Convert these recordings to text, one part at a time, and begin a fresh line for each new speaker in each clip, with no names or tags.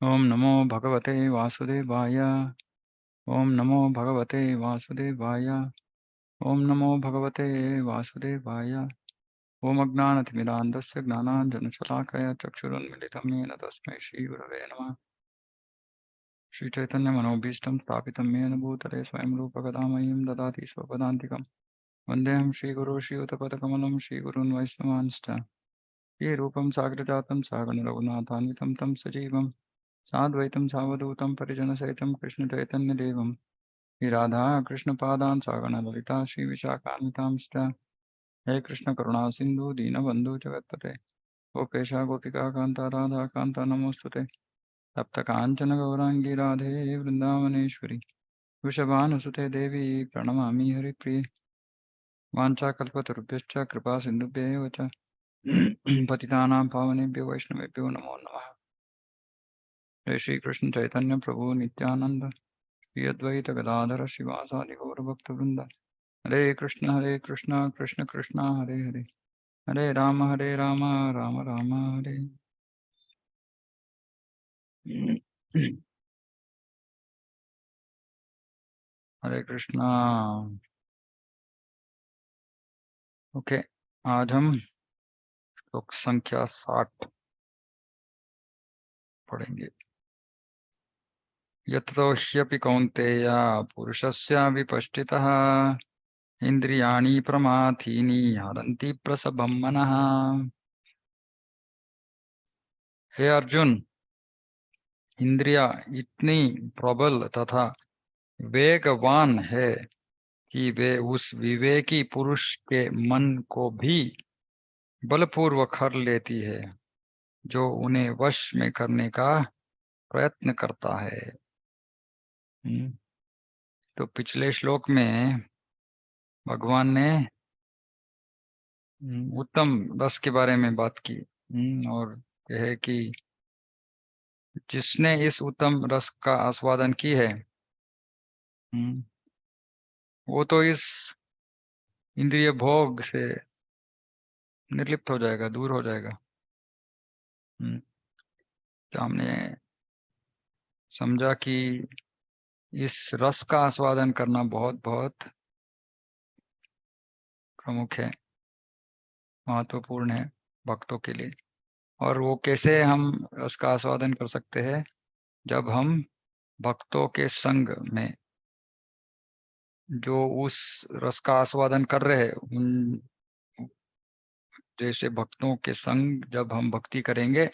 ओम नमो भगवते वासुदेवाय। ओम नमो भगवते वासुदेवाय। ओम नमो भगवते वासुदेवाय। ओम अज्ञानतिमिरान्धस्य ज्ञानाञ्जनशलाकया चक्षुरुन्मिलितं येन तस्मै श्रीगुरवे नमः। श्रीचैतन्यमनोभीष्टं स्थापितं येन भूतले स्वयं रूपकदामयीं ददाति स्वपदान्तिकं। वन्देऽहं श्रीगुरो श्रीयुतपदकमलं श्रीगुरून् वैष्णवांश्च। ये रूपं साग्रजातं सागररघुनाथान्वितं तं सजीवं साद्वैतं सावधूतं परिजनसहितं कृष्णचैतन्यदेवं श्री राधा कृष्ण पादान सागण ललिता श्री विशाखान्वितांश्च। हे कृष्ण करुणा सिंधु दीनबंधु जगत्पते गोपेशा गोपिका कांता राधा कांता नमोस्तुते। तप्त कांचन गौरांगी राधे वृंदावनेश्वरी वृषभानुसुते देवी प्रणमामि हरिप्रिये। वाञ्छाकल्पतरुभ्यश्च कृपा सिन्धुभ्येव च पतितानां पावनेभ्यो वैष्णवेभ्यो नमो नमः। जय श्री कृष्ण चैतन्य प्रभु नित्यानंद श्री अद्वैत गदाधर शिवासादि गौरभक्तवृंद। हरे कृष्ण कृष्ण कृष्ण हरे हरे हरे राम राम राम हरे। हरे कृष्णा। ओके, आज हम श्लोक संख्या 60 पढ़ेंगे। यतो ह्यपि कौन्तेय पुरुषस्य विपश्चितः इंद्रियाणि प्रमाथीनि हरन्ति प्रसभं मनः। हे अर्जुन, इंद्रिया इतनी प्रबल तथा वेगवान है कि वे उस विवेकी पुरुष के मन को भी बलपूर्वक हर लेती है जो उन्हें वश में करने का प्रयत्न करता है। तो पिछले श्लोक में भगवान ने उत्तम रस के बारे में बात की। और यह है कि जिसने इस उत्तम रस का आस्वादन की है, वो तो इस इंद्रिय भोग से निर्लिप्त हो जाएगा, दूर हो जाएगा। तो हमने समझा कि इस रस का आस्वादन करना बहुत बहुत प्रमुख है, महत्वपूर्ण है भक्तों के लिए। और वो कैसे हम रस का आस्वादन कर सकते हैं? जब हम भक्तों के संग में, जो उस रस का आस्वादन कर रहे हैं, उन जैसे भक्तों के संग जब हम भक्ति करेंगे,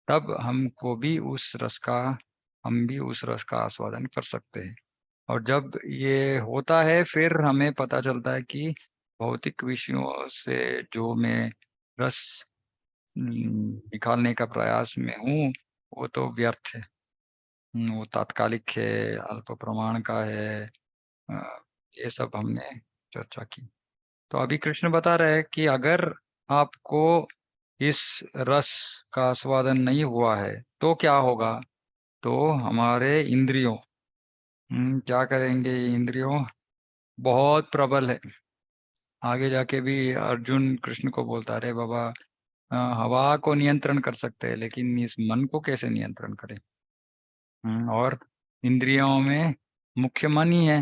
तब हमको भी उस रस का, हम भी उस रस का आस्वादन कर सकते हैं। और जब ये होता है, फिर हमें पता चलता है कि भौतिक विषयों से जो मैं रस निकालने का प्रयास में हूँ, वो तो व्यर्थ है। वो तात्कालिक है, अल्प प्रमाण का है। ये सब हमने चर्चा की। तो अभी कृष्ण बता रहे हैं कि अगर आपको इस रस का आस्वादन नहीं हुआ है तो क्या होगा? तो हमारे इंद्रियों क्या करेंगे? ये इंद्रियों बहुत प्रबल है। आगे जाके भी अर्जुन कृष्ण को बोलता, अरे बाबा, हवा को नियंत्रण कर सकते हैं, लेकिन इस मन को कैसे नियंत्रण करें? और इंद्रियों में मुख्य मन ही है।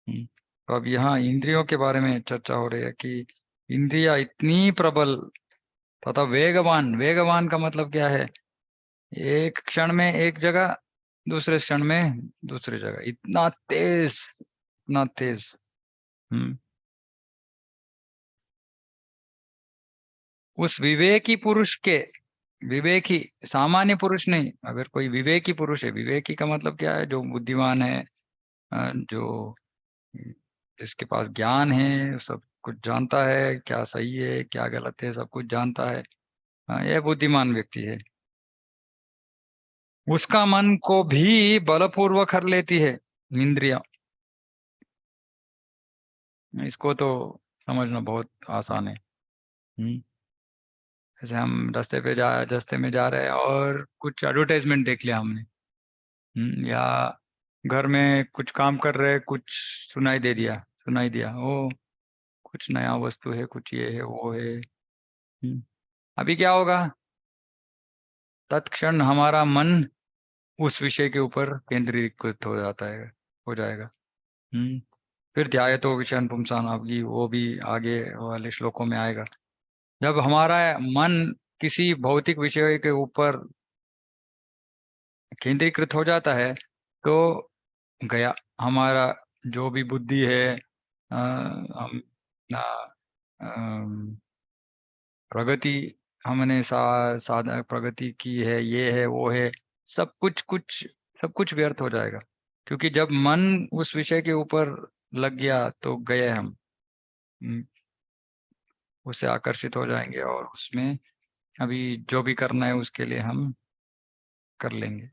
तो अब यहाँ इंद्रियों के बारे में चर्चा हो रही है कि इंद्रिया इतनी प्रबल तथा वेगवान। वेगवान का मतलब क्या है? एक क्षण में एक जगह, दूसरे क्षण में दूसरी जगह, इतना तेज, इतना तेज। हम्म उस विवेकी पुरुष के, विवेकी सामान्य पुरुष नहीं, अगर कोई विवेकी पुरुष है, विवेकी का मतलब क्या है? जो बुद्धिमान है, जो जिसके पास ज्ञान है, सब कुछ जानता है, क्या सही है क्या गलत है, सब कुछ जानता है। यह बुद्धिमान व्यक्ति है। उसका मन को भी बलपूर्वक हर लेती है इंद्रिया। इसको तो समझना बहुत आसान है। हम्म जैसे हम रास्ते में जा रहे हैं और कुछ एडवर्टाइजमेंट देख लिया हमने, या घर में कुछ काम कर रहे, कुछ सुनाई दिया, ओ कुछ नया वस्तु है, कुछ ये है वो है। अभी क्या होगा? तत्क्षण हमारा मन उस विषय के ऊपर केंद्रीकृत हो जाता है, हो जाएगा। फिर ध्यायतो विषयान् पुंसान्, आपकी वो भी आगे वाले श्लोकों में आएगा। जब हमारा मन किसी भौतिक विषय के ऊपर केंद्रीकृत हो जाता है तो गया हमारा जो भी बुद्धि है, हम ना प्रगति, हमने साधा प्रगति की है, ये है वो है, सब कुछ व्यर्थ हो जाएगा। क्योंकि जब मन उस विषय के ऊपर लग गया तो गए हम, हम्म, उससे आकर्षित हो जाएंगे और उसमें अभी जो भी करना है उसके लिए हम कर लेंगे।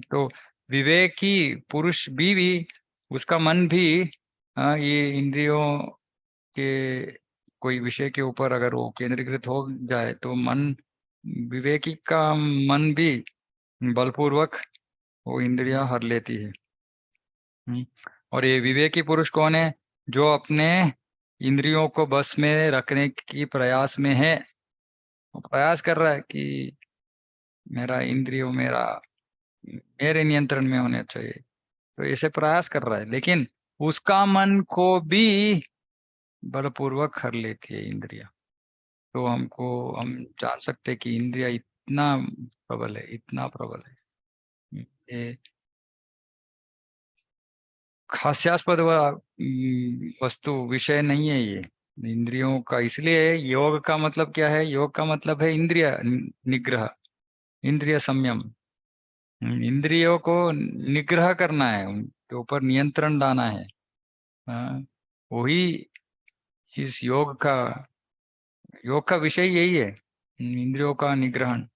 तो विवेकी पुरुष भी उसका मन भी ये इंद्रियों के कोई विषय के ऊपर अगर वो केंद्रीकृत हो जाए तो मन, विवेकी का मन भी बलपूर्वक वो इंद्रियां हर लेती है। हम्म, और ये विवेकी पुरुष कौन है? जो अपने इंद्रियों को बस में रखने की प्रयास में है। वो प्रयास कर रहा है कि मेरा इंद्रियों मेरे नियंत्रण में होने चाहिए, तो ऐसे प्रयास कर रहा है, लेकिन उसका मन को भी बलपूर्वक हर लेती है इंद्रिया। तो हम जान सकते हैं कि इंद्रिया इतना प्रबल है, इतना प्रबल है। ये हास्यास्पद वस्तु विषय नहीं है ये इंद्रियों का। इसलिए योग का मतलब क्या है? योग का मतलब है इंद्रिय निग्रह, इंद्रिय संयम। इंद्रियों को निग्रह करना है, उनके ऊपर नियंत्रण लाना है। हाँ, वही इस योग का विषय यही है, इंद्रियों का निग्रहण।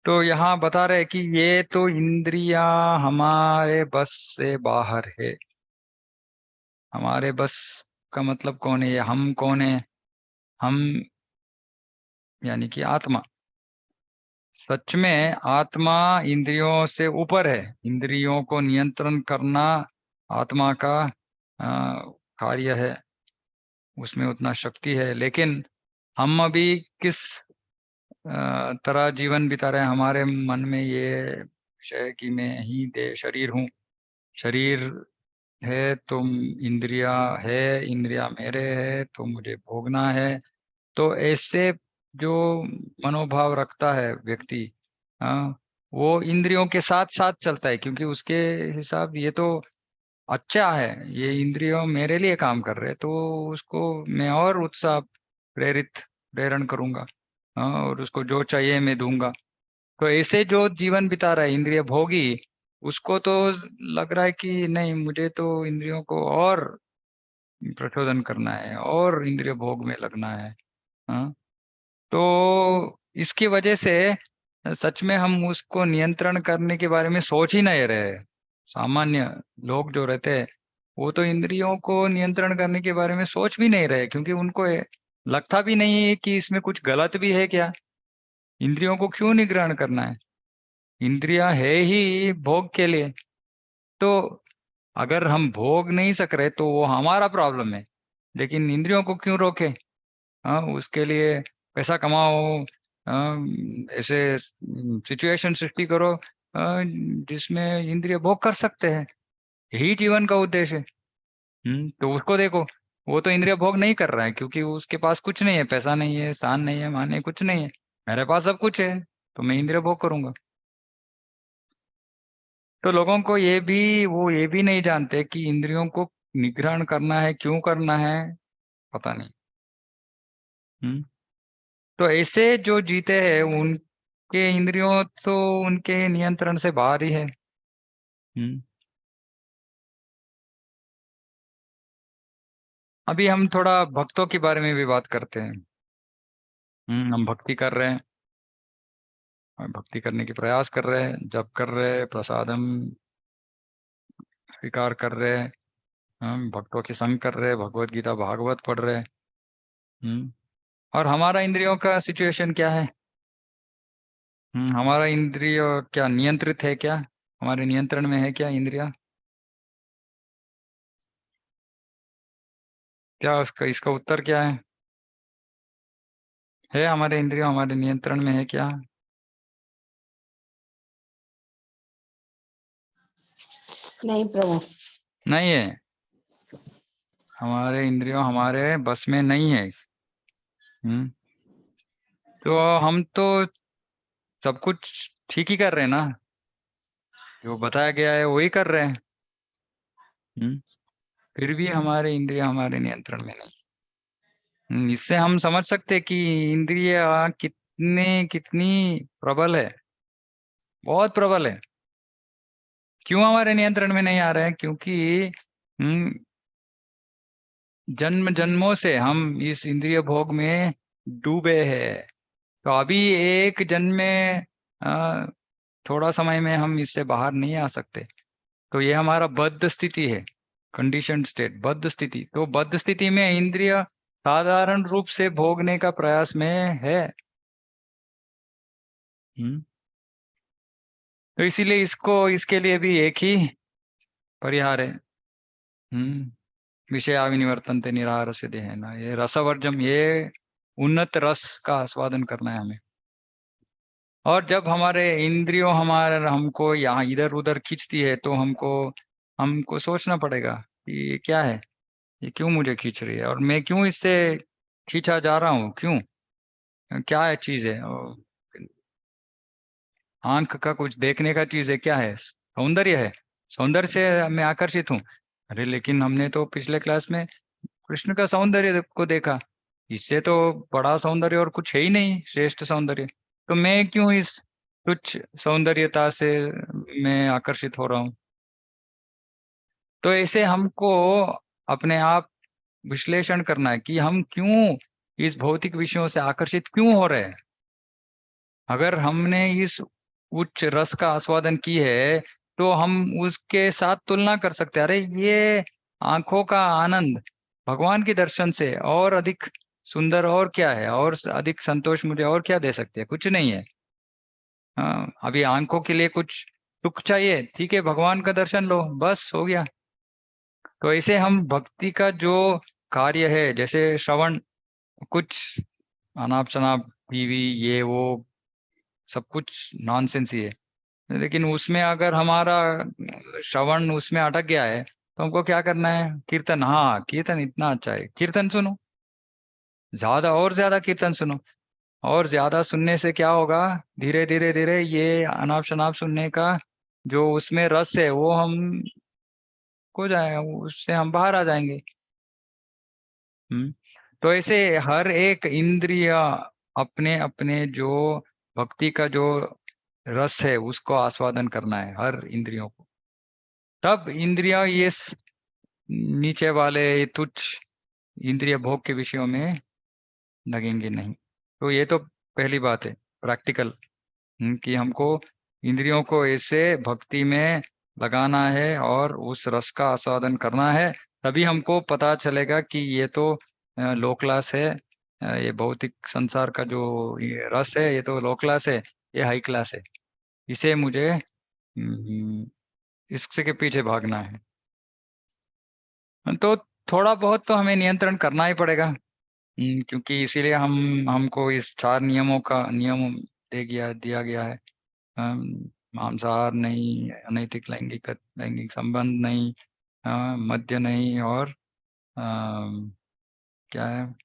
तो यहाँ बता रहे कि ये तो इंद्रियां हमारे बस से बाहर है। हमारे बस का मतलब कौन है? ये हम कौन है? हम यानी कि आत्मा। सच में आत्मा इंद्रियों से ऊपर है। इंद्रियों को नियंत्रण करना आत्मा का कार्य है, उसमें उतना शक्ति है। लेकिन हम अभी किस तरह जीवन बिता रहे हैं? हमारे मन में ये विषय कि मैं ही दे शरीर हूँ, शरीर है तो इंद्रिया है, इंद्रिया मेरे है तो मुझे भोगना है। तो ऐसे जो मनोभाव रखता है व्यक्ति, हाँ, वो इंद्रियों के साथ साथ चलता है, क्योंकि उसके हिसाब ये तो अच्छा है, ये इंद्रियों मेरे लिए काम कर रहे हैं, तो उसको मैं और उत्साह प्रेरण करूंगा। हाँ, और उसको जो चाहिए मैं दूंगा। तो ऐसे जो जीवन बिता रहा है इंद्रिय भोगी, उसको तो लग रहा है कि नहीं, मुझे तो इंद्रियों को और प्रचोदन करना है और इंद्रिय भोग में लगना है। हाँ, तो इसकी वजह से सच में हम उसको नियंत्रण करने के बारे में सोच ही नहीं रहे। सामान्य लोग जो रहते हैं वो तो इंद्रियों को नियंत्रण करने के बारे में सोच भी नहीं रहे, क्योंकि उनको लगता भी नहीं है कि इसमें कुछ गलत भी है क्या। इंद्रियों को क्यों निग्रहण करना है? इंद्रियां है ही भोग के लिए। तो अगर हम भोग नहीं सक रहे तो वो हमारा प्रॉब्लम है, लेकिन इंद्रियों को क्यों रोके? हाँ, उसके लिए पैसा कमाओ, ऐसे सिचुएशन सृष्टि करो जिसमें इंद्रिय भोग कर सकते हैं। यही जीवन का उद्देश्य है। तो उसको देखो, वो तो इंद्रिय भोग नहीं कर रहा है, क्योंकि उसके पास कुछ नहीं है, पैसा नहीं है, स्थान नहीं है, मान नहीं, कुछ नहीं है। मेरे पास सब कुछ है, तो मैं इंद्रिय भोग करूंगा। तो लोगों को ये भी नहीं जानते कि इंद्रियों को निग्रहण करना है, क्यों करना है, पता नहीं। हम्म तो ऐसे जो जीते हैं उनके इंद्रियों तो उनके नियंत्रण से बाहर ही है। हम्म अभी हम थोड़ा भक्तों के बारे में भी बात करते हैं। हम भक्ति कर रहे हैं, और भक्ति करने की प्रयास कर रहे हैं, जप कर रहे हैं, प्रसादम स्वीकार कर रहे हैं, हम भक्तों के संग कर रहे हैं, भगवत गीता भागवत पढ़ रहे हैं। हम्म और हमारा इंद्रियों का सिचुएशन क्या है? हमारा इंद्रिय क्या नियंत्रित है क्या? हमारे नियंत्रण में है क्या इंद्रिया? क्या उसका इसका उत्तर क्या है? हमारे इंद्रिय हमारे नियंत्रण में है क्या?
नहीं प्रभु।
नहीं है, हमारे इंद्रियों हमारे बस में नहीं है। तो हम तो सब कुछ ठीक ही कर रहे हैं ना, जो बताया गया है वही कर रहे हैं। हम्म फिर भी हमारे इंद्रिय हमारे नियंत्रण में नहीं। इससे हम समझ सकते हैं कि इंद्रिय कितनी प्रबल है, बहुत प्रबल है। क्यों हमारे नियंत्रण में नहीं आ रहे हैं? क्योंकि हम्म, जन्म जन्मों से हम इस इंद्रिय भोग में डूबे हैं। तो अभी एक जन्म में अ, थोड़ा समय में हम इससे बाहर नहीं आ सकते। तो ये हमारा बद्ध स्थिति है, कंडीशन स्टेट, बद्ध स्थिति। तो बद्ध स्थिति में इंद्रिय साधारण रूप से भोगने का प्रयास में है। हम्म तो इसीलिए इसके लिए भी एक ही परिहार है। विषया विनिवर्तन्ते निराहार से देहना, ये रसवर्जम, ये उन्नत रस का आस्वादन करना है हमें। और जब हमारे इंद्रियों हमारे हमको यहाँ इधर उधर खींचती है, तो हमको हमको सोचना पड़ेगा कि ये क्या है, ये क्यों मुझे खींच रही है, और मैं क्यों इससे खींचा जा रहा हूँ, क्यों, क्या है चीज है। और आंख का कुछ देखने का चीज है, क्या है, सौंदर्य है, सौंदर्य से मैं आकर्षित हूँ। अरे लेकिन हमने तो पिछले क्लास में कृष्ण का सौंदर्य को देखा, इससे तो बड़ा सौंदर्य और कुछ है ही नहीं, श्रेष्ठ सौंदर्य। तो मैं क्यों इस तुच्छ सौंदर्यता से मैं आकर्षित हो रहा हूँ? तो ऐसे हमको अपने आप विश्लेषण करना है कि हम क्यों इस भौतिक विषयों से आकर्षित क्यों हो रहे हैं। अगर हमने इस उच्च रस का आस्वादन की है, तो हम उसके साथ तुलना कर सकते हैं। अरे ये आंखों का आनंद भगवान के दर्शन से और अधिक सुंदर और क्या है, और अधिक संतोष मुझे और क्या दे सकते हैं? कुछ नहीं है। हाँ, अभी आंखों के लिए कुछ सुख चाहिए, ठीक है, भगवान का दर्शन लो, बस हो गया। तो ऐसे हम भक्ति का जो कार्य है, जैसे श्रवण, कुछ अनाप शनाप टीवी ये वो सब कुछ नॉनसेंस ही है, लेकिन उसमें अगर हमारा श्रवण उसमें अटक गया है, तो हमको क्या करना है? कीर्तन, हाँ कीर्तन इतना अच्छा है, कीर्तन सुनो, ज्यादा और ज्यादा कीर्तन सुनो। और ज्यादा सुनने से क्या होगा? धीरे धीरे धीरे ये अनाप शनाप सुनने का जो उसमें रस है वो हम खो जाए, उससे हम बाहर आ जाएंगे। हम्म तो ऐसे हर एक इंद्रिय अपने अपने जो भक्ति का जो रस है उसको आस्वादन करना है, हर इंद्रियों को। तब इंद्रिया ये नीचे वाले ये तुच्छ इंद्रिय भोग के विषयों में लगेंगे नहीं। तो ये तो पहली बात है, प्रैक्टिकल, कि हमको इंद्रियों को ऐसे भक्ति में लगाना है और उस रस का आस्वादन करना है। तभी हमको पता चलेगा कि ये तो लो क्लास है, ये भौतिक संसार का जो ये रस है ये तो लो क्लास है, ये हाई क्लास है। इसे मुझे इसके के पीछे भागना है। तो थोड़ा बहुत तो हमें नियंत्रण करना ही पड़ेगा। क्योंकि इसीलिए हमको इस चार नियमों का नियम दिया गया है। मांसाहार नहीं, अनैतिक लैंगिक संबंध नहीं, मद्य नहीं, और क्या है,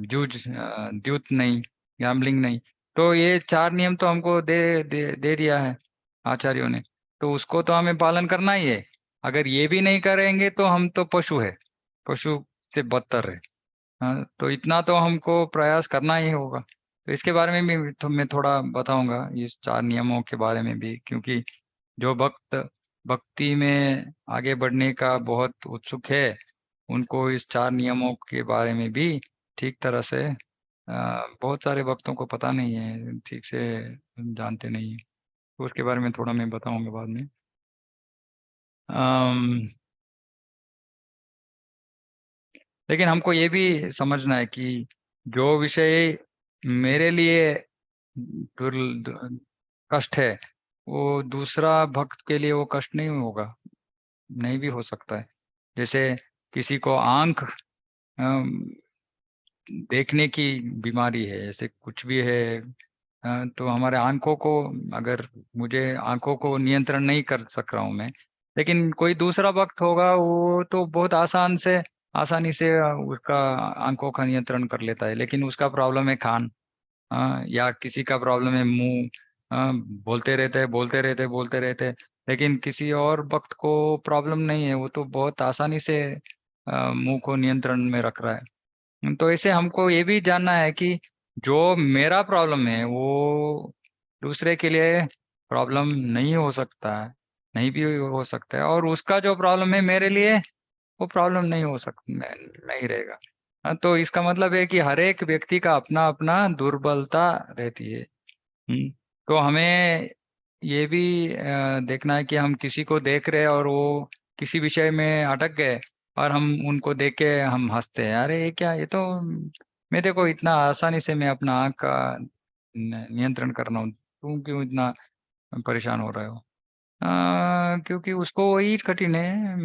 द्यूत नहीं, गैम्बलिंग नहीं। तो ये चार नियम तो हमको दे दिया है आचार्यों ने, तो उसको तो हमें पालन करना ही है। अगर ये भी नहीं करेंगे तो हम तो पशु है, पशु से बदतर है। हाँ, तो इतना तो हमको प्रयास करना ही होगा। तो इसके बारे में भी तो मैं थोड़ा बताऊंगा, इस चार नियमों के बारे में भी, क्योंकि जो भक्त भक्ति में आगे बढ़ने का बहुत उत्सुक है, उनको इस चार नियमों के बारे में भी ठीक तरह से बहुत सारे भक्तों को पता नहीं है, ठीक से जानते नहीं है। तो उसके बारे में थोड़ा मैं बताऊंगा बाद में। अम, लेकिन हमको ये भी समझना है कि जो विषय मेरे लिए कष्ट है, वो दूसरा भक्त के लिए वो कष्ट नहीं होगा, नहीं भी हो सकता है। जैसे किसी को आंख अम, देखने की बीमारी है, जैसे कुछ भी है, तो हमारे आंखों को, अगर मुझे आंखों को नियंत्रण नहीं कर सक रहा हूँ मैं, लेकिन कोई दूसरा वक्त होगा, वो तो बहुत आसानी से उसका आंखों का नियंत्रण कर लेता है। लेकिन उसका प्रॉब्लम है कान, या किसी का प्रॉब्लम है मुंह, बोलते रहते। लेकिन किसी और वक्त को प्रॉब्लम नहीं है, वो तो बहुत आसानी से मुंह को नियंत्रण में रख रहा है। तो इसे हमको ये भी जानना है कि जो मेरा प्रॉब्लम है वो दूसरे के लिए प्रॉब्लम नहीं हो सकता है, नहीं भी हो सकता है, और उसका जो प्रॉब्लम है मेरे लिए वो प्रॉब्लम नहीं हो सकता, नहीं रहेगा। तो इसका मतलब है कि हर एक व्यक्ति का अपना अपना दुर्बलता रहती है। तो हमें ये भी देखना है कि हम किसी को देख रहे हैं और वो किसी विषय में अटक गए, और हम उनको देख के हम हंसते हैं, अरे ये क्या, ये तो मैं देखो इतना आसानी से मैं अपना आँख का नियंत्रण कर रहा हूँ, तुम क्यों इतना परेशान हो रहे हो? क्योंकि उसको वही कठिन है,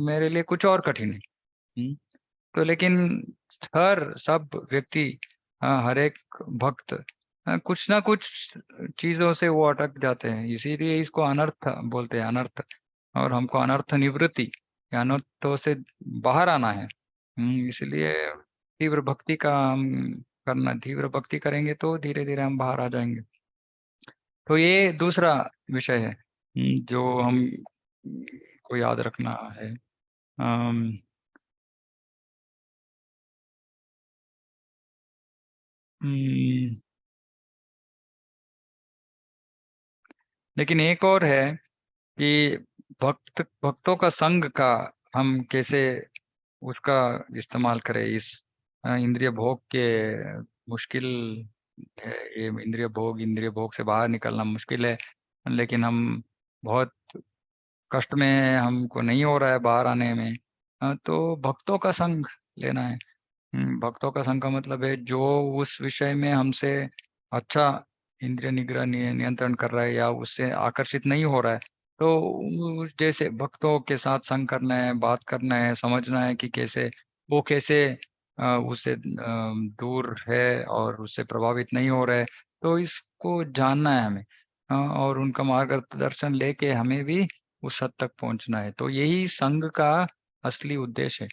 मेरे लिए कुछ और कठिन है। तो लेकिन हर सब व्यक्ति, हर एक भक्त कुछ ना कुछ चीजों से वो अटक जाते हैं, इसीलिए इसको अनर्थ बोलते हैं, अनर्थ। और हमको अनर्थ निवृत्ति, या अनर्थों से बाहर आना है। इसलिए तीव्र भक्ति का हम करना, तीव्र भक्ति करेंगे तो धीरे धीरे हम बाहर आ जाएंगे। तो ये दूसरा विषय है जो हम को याद रखना है। अम, हम्म, लेकिन एक और है कि भक्तों का संग का हम कैसे उसका इस्तेमाल करें इस इंद्रिय भोग के। मुश्किल है ये, इंद्रिय भोग से बाहर निकलना मुश्किल है। लेकिन हम बहुत कष्ट में, हमको नहीं हो रहा है बाहर आने में। तो भक्तों का संग लेना है। भक्तों का संग का मतलब है जो उस विषय में हमसे अच्छा इंद्रिय निग्रह नियंत्रण कर रहा है, या उससे आकर्षित नहीं हो रहा है। तो जैसे भक्तों के साथ संग करना है, बात करना है, समझना है कि कैसे वो कैसे उससे दूर है और उससे प्रभावित नहीं हो रहा है। तो इसको जानना है हमें, और उनका मार्गदर्शन लेके हमें भी उस हद तक पहुंचना है। तो यही संघ का असली उद्देश्य है।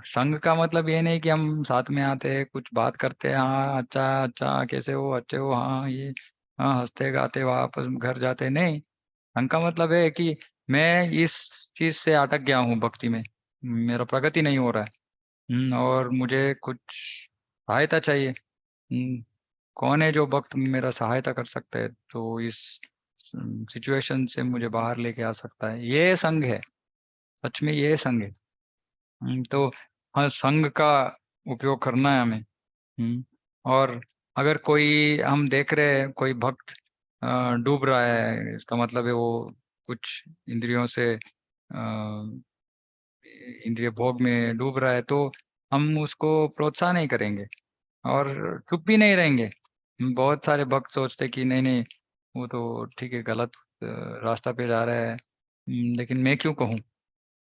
संघ का मतलब ये नहीं कि हम साथ में आते हैं, कुछ बात करते हैं, हाँ अच्छा अच्छा कैसे हो, अच्छे हो, हाँ ये, हाँ हंसते गाते वापस घर जाते, नहीं। संघ का मतलब है कि मैं इस चीज से अटक गया हूँ भक्ति में, मेरा प्रगति नहीं हो रहा है। और मुझे कुछ सहायता चाहिए। कौन है जो भक्त मेरा सहायता कर सकता है, तो इस सिचुएशन से मुझे बाहर लेके आ सकता है, ये संघ है। सच में ये संघ है। तो हाँ, संघ का उपयोग करना है हमें। और अगर कोई हम देख रहे हैं कोई भक्त डूब रहा है, इसका मतलब है वो कुछ इंद्रियों से इंद्रिय भोग में डूब रहा है, तो हम उसको प्रोत्साहन नहीं करेंगे और चुप भी नहीं रहेंगे। बहुत सारे भक्त सोचते कि नहीं नहीं, वो तो ठीक है, गलत रास्ता पे जा रहा है, लेकिन मैं क्यों कहूँ,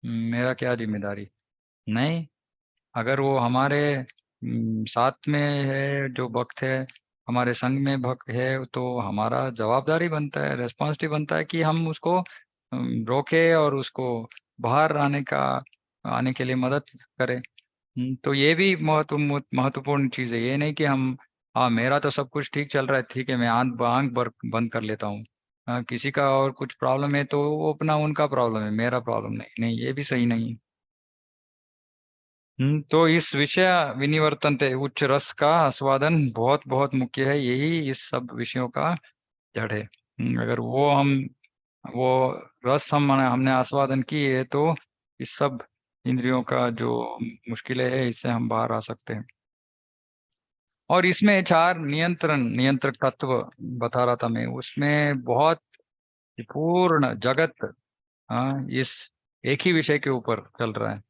मेरा क्या जिम्मेदारी। नहीं, अगर वो हमारे साथ में है, जो भक्त है हमारे संग में भक्त है, तो हमारा जवाबदारी बनता है, रेस्पॉन्सिबिलिटी बनता है कि हम उसको रोके और उसको बाहर आने के लिए मदद करें। तो ये भी महत्वपूर्ण चीज़ है। ये नहीं कि हम, हाँ मेरा तो सब कुछ ठीक चल रहा है, ठीक है मैं आंख बंद कर लेता हूँ। किसी का और कुछ प्रॉब्लम है तो वो अपना उनका प्रॉब्लम है, मेरा प्रॉब्लम नहीं, नहीं ये भी सही नहीं है। तो इस विषय विनिवर्तनते, उच्च रस का आस्वादन बहुत बहुत मुख्य है, यही इस सब विषयों का जड़ है। अगर वो रस हमने आस्वादन की है, तो इस सब इंद्रियों का जो मुश्किलें है, इससे हम बाहर आ सकते हैं। और इसमें चार नियंत्रक तत्व बता रहा था मैं, उसमें बहुत पूर्ण जगत इस एक ही विषय के ऊपर चल रहा है।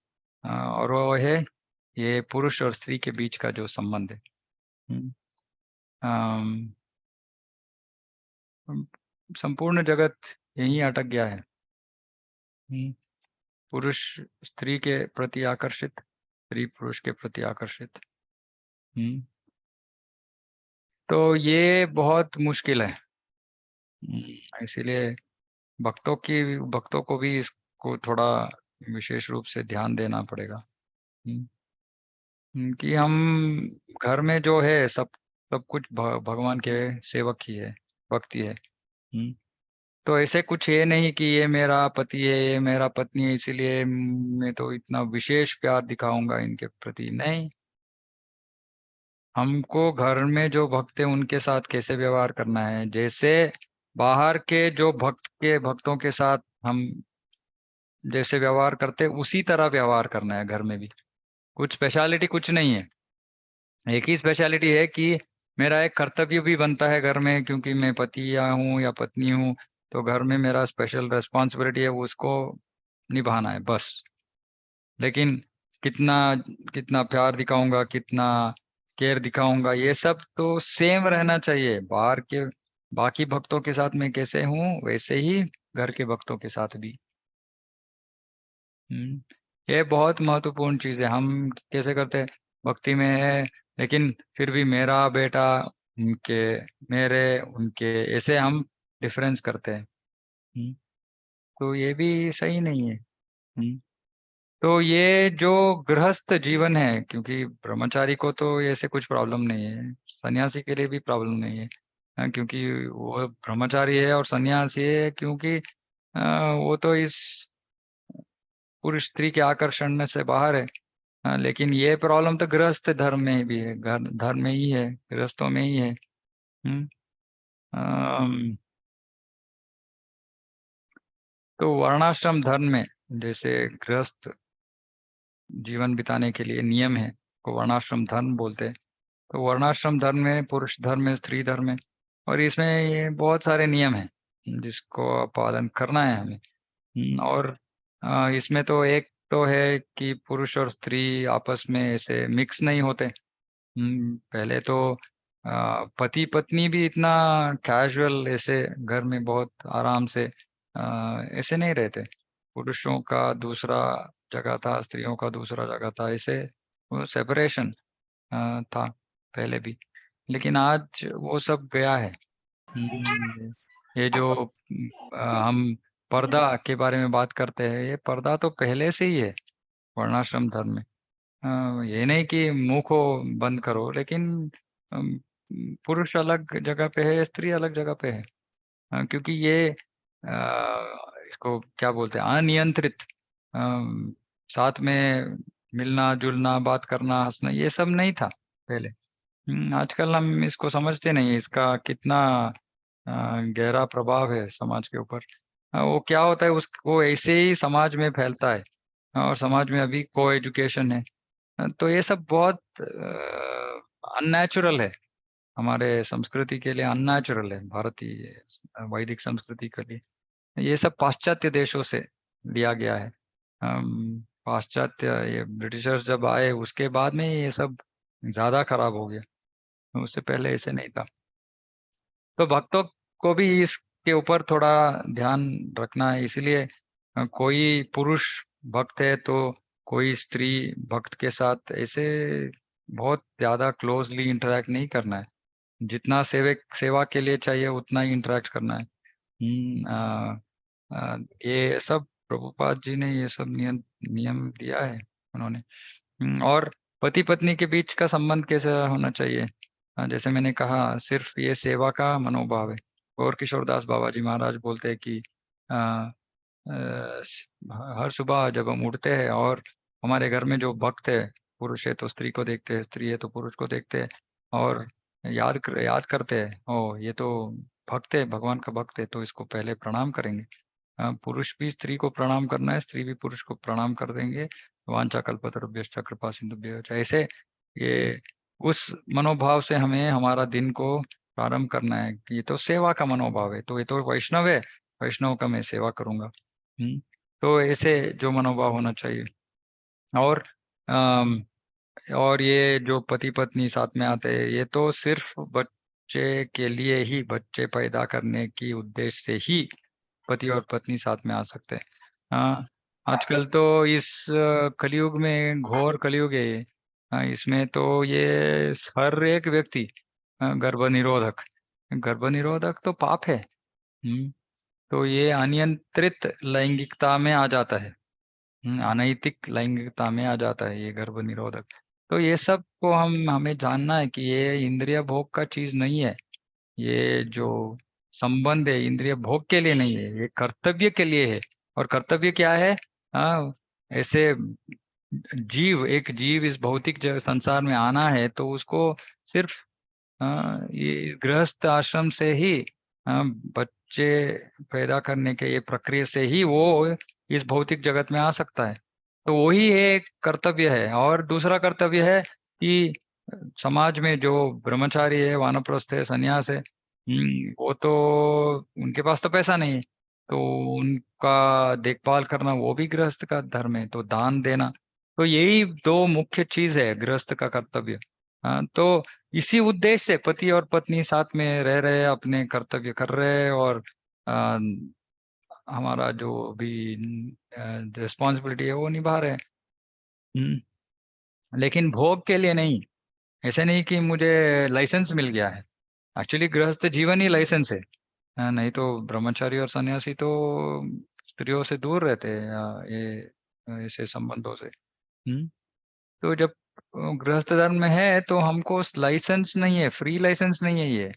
और वो है ये पुरुष और स्त्री के बीच का जो संबंध है। हम्म, अम, संपूर्ण जगत यहीं अटक गया है। पुरुष स्त्री के प्रति आकर्षित, स्त्री पुरुष के प्रति आकर्षित। हम्म, तो ये बहुत मुश्किल है। इसीलिए भक्तों को भी इसको थोड़ा विशेष रूप से ध्यान देना पड़ेगा। कि हम घर में जो है सब सब कुछ भगवान के सेवक ही है, भक्ति है। तो ऐसे कुछ ये नहीं कि ये मेरा पति है, ये मेरा पत्नी है, इसीलिए मैं तो इतना विशेष प्यार दिखाऊंगा इनके प्रति, नहीं। हमको घर में जो भक्त है उनके साथ कैसे व्यवहार करना है, जैसे बाहर के जो भक्तों के साथ हम जैसे व्यवहार करते उसी तरह व्यवहार करना है घर में भी। कुछ स्पेशलिटी कुछ नहीं है। एक ही स्पेशलिटी है कि मेरा एक कर्तव्य भी बनता है घर में, क्योंकि मैं पति या हूँ या पत्नी हूँ, तो घर में मेरा स्पेशल रेस्पॉन्सिबिलिटी है, उसको निभाना है बस। लेकिन कितना कितना प्यार दिखाऊंगा, कितना केयर दिखाऊंगा, ये सब तो सेम रहना चाहिए। बाहर के बाकी भक्तों के साथ मैं कैसे हूँ वैसे ही घर के भक्तों के साथ भी। हम्म, ये बहुत महत्वपूर्ण चीज है। हम कैसे करते हैं, भक्ति में है लेकिन फिर भी मेरा बेटा, उनके, मेरे, उनके, ऐसे हम डिफरेंस करते हैं। हम्म, तो ये भी सही नहीं है। हम्म, तो ये जो गृहस्थ जीवन है, क्योंकि ब्रह्मचारी को तो ऐसे कुछ प्रॉब्लम नहीं है, सन्यासी के लिए भी प्रॉब्लम नहीं है। क्योंकि वो ब्रह्मचारी है और सन्यासी है, क्योंकि वो तो इस पुरुष स्त्री के आकर्षण में से बाहर है। लेकिन ये प्रॉब्लम तो गृहस्थ धर्म में भी है, घर धर्म में ही है, गृहस्थों में ही है। हम्म, अम, तो वर्णाश्रम धर्म में जैसे गृहस्थ जीवन बिताने के लिए नियम है, को वर्णाश्रम धर्म बोलते हैं। तो वर्णाश्रम धर्म में पुरुष धर्म में स्त्री धर्म में, और इसमें ये बहुत सारे नियम हैं जिसको पालन करना है हमें। और इसमें तो एक तो है कि पुरुष और स्त्री आपस में ऐसे मिक्स नहीं होते। पहले तो पति पत्नी भी इतना कैजुअल ऐसे घर में बहुत आराम से ऐसे नहीं रहते। पुरुषों का दूसरा जगह था, स्त्रियों का दूसरा जगह था, ऐसे वो सेपरेशन था पहले भी। लेकिन आज वो सब गया है। ये जो हम पर्दा के बारे में बात करते हैं, ये पर्दा तो पहले से ही है वर्णाश्रम धर्म में। ये नहीं कि मुंह को बंद करो, लेकिन अम, पुरुष अलग जगह पे है, स्त्री अलग जगह पे है। क्योंकि ये इसको क्या बोलते हैं, अनियंत्रित अम, साथ में मिलना जुलना, बात करना, हंसना, ये सब नहीं था पहले। आजकल हम इसको समझते नहीं, इसका कितना गहरा प्रभाव है समाज के ऊपर। वो क्या होता है, उसको ऐसे ही समाज में फैलता है। और समाज में अभी को एजुकेशन है। तो ये सब बहुत अननेचुरल है, हमारे संस्कृति के लिए अननेचुरल है, भारतीय वैदिक संस्कृति के लिए। ये सब पाश्चात्य देशों से लिया गया है। पाश्चात्य, ये ब्रिटिशर्स जब आए उसके बाद में ये सब ज्यादा खराब हो गया, उससे पहले ऐसे नहीं था। तो भक्तों को भी इसके ऊपर थोड़ा ध्यान रखना है, इसीलिए कोई पुरुष भक्त है तो कोई स्त्री भक्त के साथ ऐसे बहुत ज्यादा क्लोजली इंटरेक्ट नहीं करना है। जितना सेवा के लिए चाहिए उतना ही इंटरेक्ट करना है। ये सब प्रभुपाद जी ने ये सब नियम नियम दिया है उन्होंने। और पति पत्नी के बीच का संबंध कैसे होना चाहिए, जैसे मैंने कहा, सिर्फ ये सेवा का मनोभाव है। और किशोरदास बाबा जी महाराज बोलते हैं कि अ, अ, हर सुबह जब हम उठते हैं और हमारे घर में जो भक्त है, पुरुष है तो स्त्री को देखते हैं, स्त्री है तो पुरुष को देखते हैं, और याद करते हैं, ओ ये तो भक्त है, भगवान का भक्त है, तो इसको पहले प्रणाम करेंगे। पुरुष भी स्त्री को प्रणाम करना है, स्त्री भी पुरुष को प्रणाम कर देंगे। वांछा कल्पतरुभ्यश्च कृपा सिंधुभ्यो च, ऐसे ये उस मनोभाव से हमें हमारा दिन को प्रारंभ करना है कि ये तो सेवा का मनोभाव है, तो ये तो वैष्णव है, वैष्णव का मैं सेवा करूंगा। तो ऐसे जो मनोभाव होना चाहिए। और अम, और ये जो पति पत्नी साथ में आते हैं, ये तो सिर्फ बच्चे के लिए ही, बच्चे पैदा करने की उद्देश्य से ही पति और पत्नी साथ में आ सकते हैं। हाँ, आजकल तो इस कलयुग में, घोर कलयुग है ये। इसमें तो ये हर एक व्यक्ति गर्भ निरोधक, गर्भ निरोधक तो पाप है। हम्म तो ये अनियंत्रित लैंगिकता में आ जाता है। अनैतिक लैंगिकता में आ जाता है ये गर्भ निरोधक। तो ये सब को हमें जानना है कि ये इंद्रिय भोग का चीज नहीं है। ये जो संबंध है इंद्रिय भोग के लिए नहीं है, ये कर्तव्य के लिए है। और कर्तव्य क्या है? हाँ, ऐसे एक जीव इस भौतिक संसार में आना है तो उसको सिर्फ ये गृहस्थ आश्रम से ही बच्चे पैदा करने के ये प्रक्रिया से ही वो इस भौतिक जगत में आ सकता है। तो वही एक कर्तव्य है। और दूसरा कर्तव्य है कि समाज में जो ब्रह्मचारी है, वानप्रस्थ है, सन्यास है, वो तो उनके पास तो पैसा नहीं है, तो उनका देखभाल करना वो भी गृहस्थ का धर्म है। तो दान देना, तो यही दो मुख्य चीज है गृहस्थ का कर्तव्य। हाँ, तो इसी उद्देश्य से पति और पत्नी साथ में रह रहे, अपने कर्तव्य कर रहे, और आ, हमारा जो भी रिस्पॉन्सिबिलिटी है वो निभा रहे हैं। लेकिन भोग के लिए नहीं। ऐसे नहीं कि मुझे लाइसेंस मिल गया है। एक्चुअली गृहस्थ जीवन ही लाइसेंस है। नहीं तो ब्रह्मचारी और सन्यासी तो स्त्रियों से दूर रहते हैं, ये ऐसे संबंधों से। तो जब गृहस्थ धर्म में है तो हमको लाइसेंस नहीं है, फ्री लाइसेंस नहीं है ये,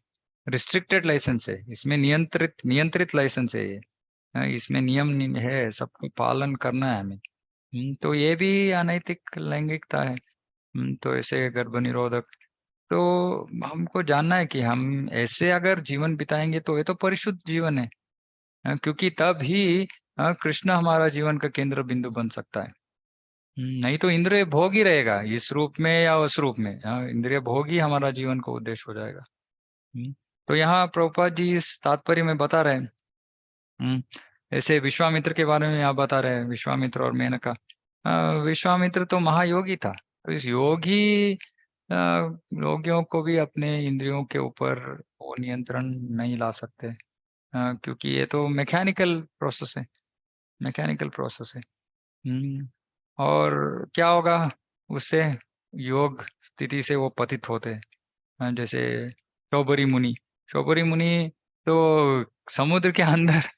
रिस्ट्रिक्टेड लाइसेंस है। इसमें नियंत्रित नियंत्रित लाइसेंस है ये। इसमें है, सबको पालन करना है हमें। तो ये भी अनैतिक लैंगिकता है। तो ऐसे गर्भ निरोधक। तो हमको जानना है कि हम ऐसे अगर जीवन बिताएंगे तो ये तो परिशुद्ध जीवन है। क्योंकि तब ही कृष्ण हमारा जीवन का केंद्र बिंदु बन सकता है। नहीं तो इंद्रिय भोग ही रहेगा, इस रूप में या उस रूप में। इंद्रिय भोग ही हमारा जीवन का उद्देश्य हो जाएगा। तो यहाँ प्रभुपाद जी इस तात्पर्य में बता रहे हैं। हम्म, ऐसे विश्वामित्र के बारे में आप बता रहे हैं, विश्वामित्र और मेनका। विश्वामित्र तो महायोगी था, तो इस योगी योगियों को भी अपने इंद्रियों के ऊपर वो नियंत्रण नहीं ला सकते। क्योंकि ये तो मैकेनिकल प्रोसेस है, मैकेनिकल प्रोसेस है। और क्या होगा उससे? योग स्थिति से वो पतित होते हैं। जैसे शौबरी मुनि, शौबरी मुनि तो समुद्र के अंदर,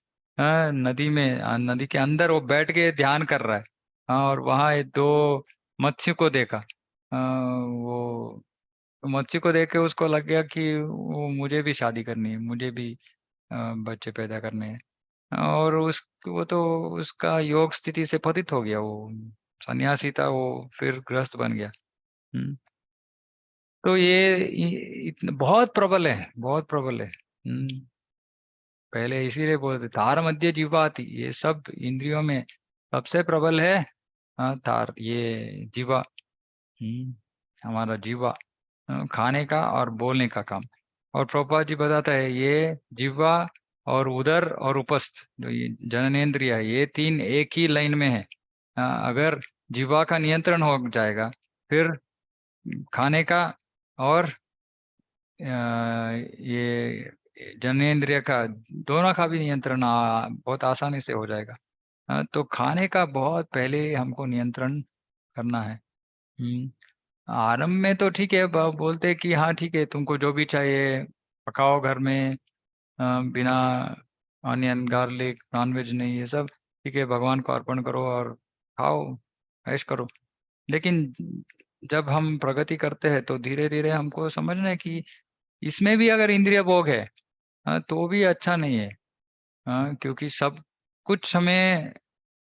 नदी में, नदी के अंदर वो बैठ के ध्यान कर रहा है। और वहां ये दो मत्स्य को देखा। वो मत्स्य को देख के उसको लग गया कि वो मुझे भी शादी करनी है, मुझे भी बच्चे पैदा करने हैं। और वो तो उसका योग स्थिति से पतित हो गया। वो सन्यासी था, वो फिर ग्रस्त बन गया। हम्म, तो ये बहुत प्रबल है, बहुत प्रबल है। पहले इसीलिए बोलते तार मध्य जीवाति, ये सब इंद्रियों में सबसे प्रबल है। तार, ये जीवा। हम्म, हमारा जीवा, खाने का और बोलने का काम। और प्रभुपाद जी बताता है ये जीवा और उदर और उपस्थ जो ये जननेन्द्रिय है, ये तीन एक ही लाइन में है। अगर जीवा का नियंत्रण हो जाएगा, फिर खाने का और ये जनेंद्रिय का, दोनों का भी नियंत्रण बहुत आसानी से हो जाएगा। तो खाने का बहुत पहले हमको नियंत्रण करना है। आरंभ में तो ठीक है, बोलते हैं कि हाँ ठीक है, तुमको जो भी चाहिए पकाओ घर में, बिना ऑनियन गार्लिक, नॉनवेज नहीं, ये सब ठीक है, भगवान को अर्पण करो और खाओ, ऐश करो। लेकिन जब हम प्रगति करते हैं तो धीरे धीरे हमको समझना है कि इसमें भी अगर इंद्रिय भोग है, तो भी अच्छा नहीं है। क्योंकि सब कुछ हमें,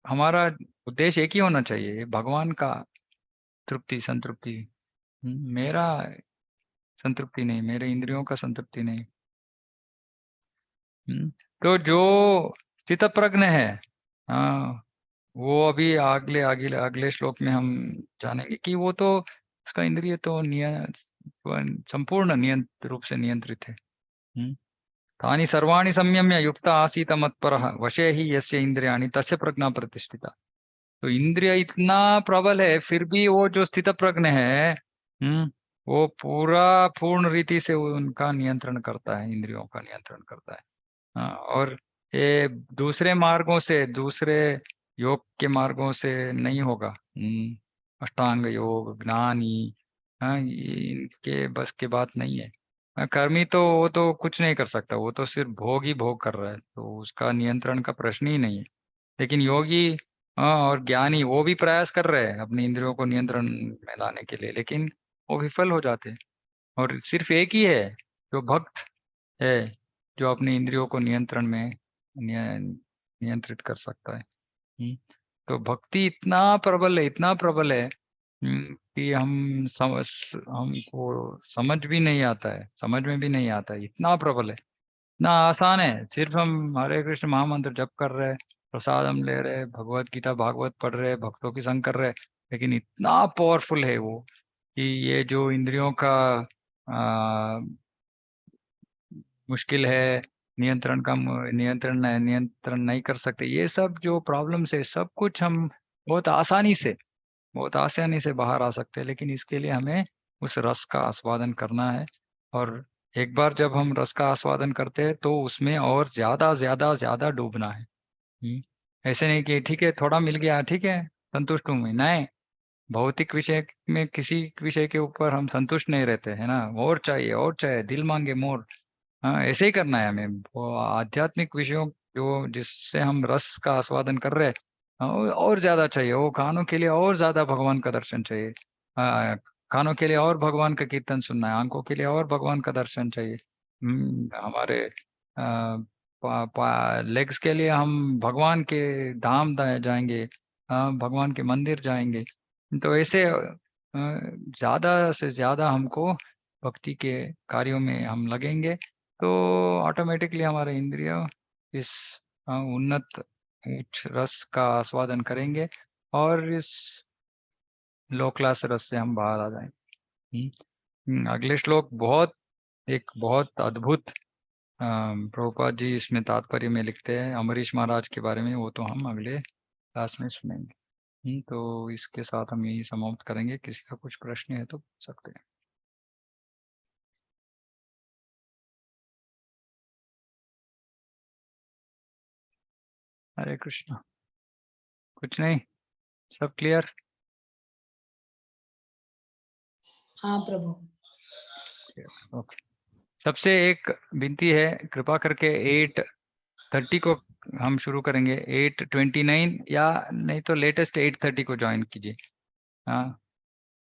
हमारा उद्देश्य एक ही होना चाहिए, भगवान का तृप्ति, संतृप्ति। मेरा संतृप्ति नहीं, मेरे इंद्रियों का संतृप्ति नहीं। तो जो स्थितप्रज्ञ है, हाँ, वो अभी अगले अगले अगले श्लोक में हम जानेंगे कि वो तो उसका इंद्रिय तो संपूर्ण नियंत्रित रूप से नियंत्रित है। हम्म। तानि सर्वाणि संयम्य युक्त आसीत मत्परः वशे ही यस्य इंद्रियाणि तस्य प्रज्ञा प्रतिष्ठिता। तो इंद्रिय इतना प्रबल है, फिर भी वो जो स्थित प्रज्ञ है, वो पूरा पूर्ण रीति से वो उनका नियंत्रण करता है, इंद्रियों का नियंत्रण करता है। और ये दूसरे मार्गों से, दूसरे योग के मार्गों से नहीं होगा। अष्टांग योग, ज्ञानी, ये इनके बस के बात नहीं है। कर्मी तो वो तो कुछ नहीं कर सकता, वो तो सिर्फ भोग ही भोग कर रहा है, तो उसका नियंत्रण का प्रश्न ही नहीं है। लेकिन योगी, हाँ, और ज्ञानी वो भी प्रयास कर रहे हैं अपनी इंद्रियों को नियंत्रण में लाने के लिए, लेकिन वो विफल हो जाते हैं। और सिर्फ एक ही है जो भक्त है, जो अपने इंद्रियों को नियंत्रण में नियंत्रित कर सकता है। तो भक्ति इतना प्रबल है, इतना प्रबल है, कि हमको समझ भी नहीं आता है, समझ में भी नहीं आता है, इतना प्रबल है, इतना आसान है। सिर्फ हम हरे कृष्ण महामंत्र जप कर रहे हैं, प्रसाद हम ले रहे हैं, भगवत गीता भागवत पढ़ रहे हैं, भक्तों की संग कर रहे हैं, लेकिन इतना पावरफुल है वो कि ये जो इंद्रियों का आ, मुश्किल है, नियंत्रण नहीं कर सकते, ये सब जो प्रॉब्लम्स है, सब कुछ हम बहुत आसानी से बहुत आसानी से बाहर आ सकते हैं। लेकिन इसके लिए हमें उस रस का आस्वादन करना है। और एक बार जब हम रस का आस्वादन करते हैं तो उसमें और ज्यादा ज्यादा ज्यादा डूबना है। ऐसे नहीं कि ठीक है थोड़ा मिल गया, ठीक है संतुष्ट हूँ मैं, नहीं। भौतिक विषय में किसी विषय के ऊपर हम संतुष्ट नहीं रहते है ना, और चाहिए, दिल मांगे मोर। हाँ, ऐसे ही करना है हमें, वो आध्यात्मिक विषयों जो जिससे हम रस का आस्वादन कर रहे हैं, और ज्यादा चाहिए, वो कानों के लिए और ज्यादा भगवान का दर्शन चाहिए। कानों के लिए और भगवान का कीर्तन सुनना है, आंखों के लिए और भगवान का दर्शन चाहिए। हमारे लेग्स के लिए हम भगवान के धाम जाएंगे, भगवान के मंदिर जाएंगे। तो ऐसे ज्यादा से ज्यादा हमको भक्ति के कार्यों में हम लगेंगे, तो ऑटोमेटिकली हमारे इंद्रिय इस उन्नत उच्च रस का आस्वादन करेंगे, और इस लो क्लास रस से हम बाहर आ जाएंगे। अगले श्लोक बहुत, एक बहुत अद्भुत, प्रभुपाद जी इसमें तात्पर्य में लिखते हैं अमरीश महाराज के बारे में, वो तो हम अगले क्लास में सुनेंगे। तो इसके साथ हम यही समाप्त करेंगे, किसी का कुछ प्रश्न है तो पूछ सकते हैं। हरे कृष्णा। कुछ नहीं, सब क्लियर।
हाँ प्रभु।
ओके। सबसे एक विनती है, कृपा करके 8:30 को हम शुरू करेंगे, 8:29, या नहीं तो लेटेस्ट 8:30 को ज्वाइन कीजिए। हाँ,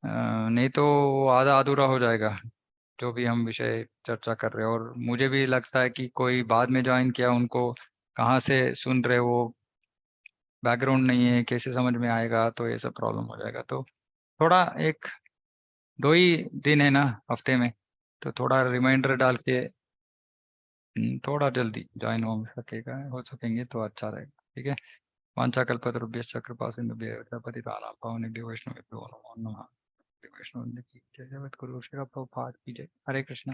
नहीं तो वो आधा अधूरा हो जाएगा जो भी हम विषय चर्चा कर रहे हैं। और मुझे भी लगता है कि कोई बाद में ज्वाइन किया, उनको कहाँ से सुन रहे वो, बैकग्राउंड नहीं है, कैसे समझ में आएगा, तो ये सब प्रॉब्लम हो जाएगा। तो थोड़ा एक 2 ही दिन है ना हफ्ते में, तो थोड़ा रिमाइंडर डाल के थोड़ा जल्दी ज्वाइन हो सकेगा, हो सकेंगे तो अच्छा रहेगा। ठीक है। वाञ्छाकल्पतरुभ्यश्च कृपा सिन्धुभ्यः पतितानां पावनेभ्यो वैष्णवेभ्यो नमो नमः। वैष्णव की जय, जगत गुरु श्री प्रभुपाद की जय। हरे कृष्ण।